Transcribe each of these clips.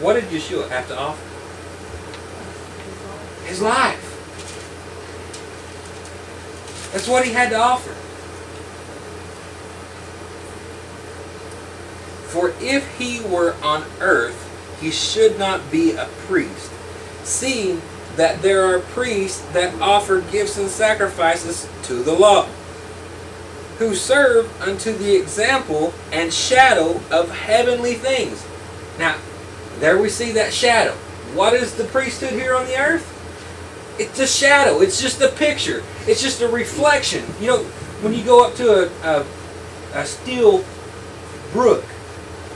What did Yeshua have to offer? His life. That's what he had to offer. For if he were on earth, he should not be a priest, seeing that there are priests that offer gifts and sacrifices to the law, who serve unto the example and shadow of heavenly things. Now, there we see that shadow. What is the priesthood here on the earth? It's a shadow. It's just a picture. It's just a reflection. You know, when you go up to a still brook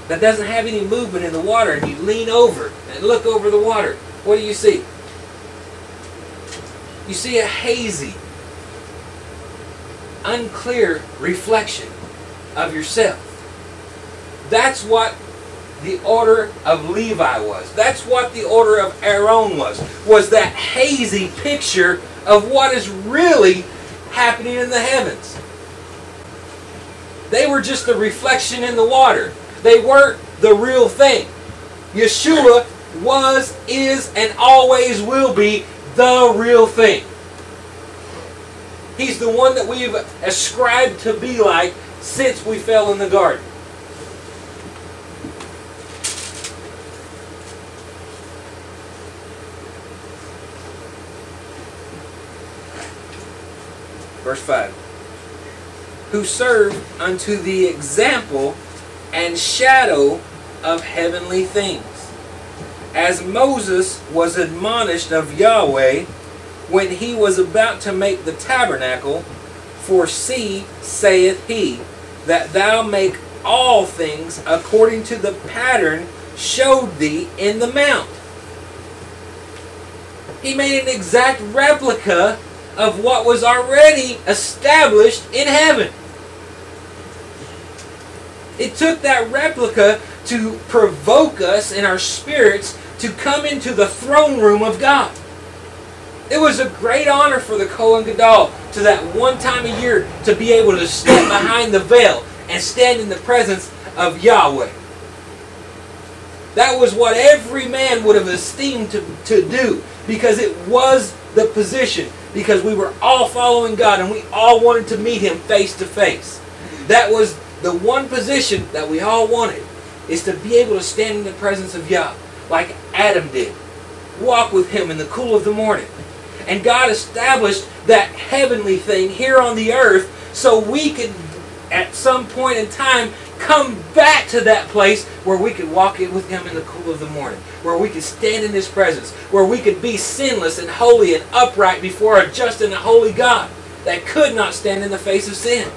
that doesn't have any movement in the water, and you lean over and look over the water, what do you see? You see a hazy, unclear reflection of yourself. That's what the order of Levi was. That's what the order of Aaron was that hazy picture of what is really happening in the heavens. They were just a reflection in the water. They weren't the real thing. Yeshua was, is, and always will be the real thing. He's the one that we've ascribed to be like since we fell in the garden. Verse 5. Who serve unto the example and shadow of heavenly things, as Moses was admonished of Yahweh when he was about to make the tabernacle. For see, saith he, that thou make all things according to the pattern showed thee in the mount. He made an exact replica of what was already established in heaven. It took that replica to provoke us in our spirits to come into the throne room of God. It was a great honor for the Kohen Gadol to that one time a year to be able to step behind the veil and stand in the presence of Yahweh. That was what every man would have esteemed to do, because it was the position, because we were all following God and we all wanted to meet Him face to face. That was the one position that we all wanted, is to be able to stand in the presence of Yah, like Adam did. Walk with Him in the cool of the morning. And God established that heavenly thing here on the earth so we could, at some point in time, come back to that place where we could walk in with Him in the cool of the morning, where we could stand in His presence, where we could be sinless and holy and upright before a just and a holy God that could not stand in the face of sin.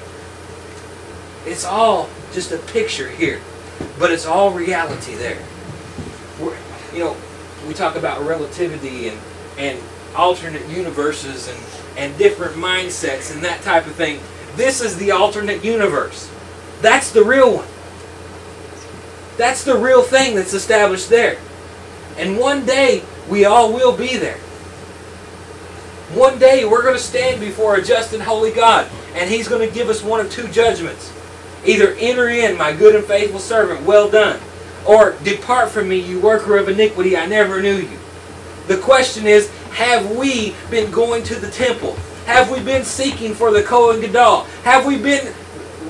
It's all just a picture here, but it's all reality there. We talk about relativity and alternate universes and different mindsets and that type of thing. This is the alternate universe. That's the real one. That's the real thing that's established there. And one day, we all will be there. One day, we're going to stand before a just and holy God, and He's going to give us one of two judgments. Either enter in, my good and faithful servant, well done, or depart from me, you worker of iniquity, I never knew you. The question is, have we been going to the temple? Have we been seeking for the Kohen Gadol? Have we been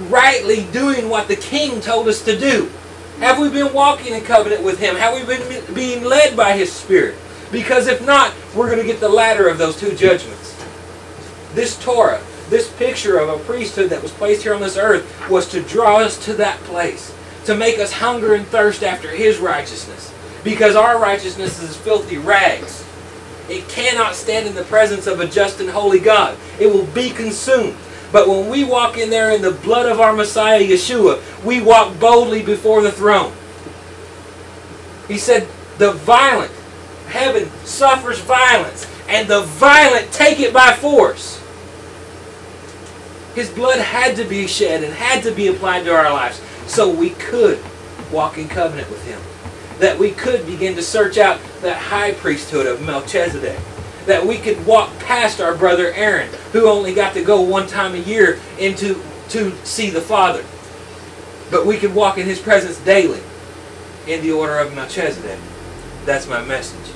rightly doing what the King told us to do? Have we been walking in covenant with Him? Have we been being led by His Spirit? Because if not, we're going to get the latter of those two judgments. This Torah, this picture of a priesthood that was placed here on this earth, was to draw us to that place, to make us hunger and thirst after His righteousness. Because our righteousness is filthy rags. It cannot stand in the presence of a just and holy God. It will be consumed. But when we walk in there in the blood of our Messiah, Yeshua, we walk boldly before the throne. He said, the violent, heaven suffers violence, and the violent take it by force. His blood had to be shed and had to be applied to our lives so we could walk in covenant with Him. That we could begin to search out that high priesthood of Melchizedek. That we could walk past our brother Aaron, who only got to go one time a year to see the Father. But we could walk in His presence daily in the order of Melchizedek. That's my message.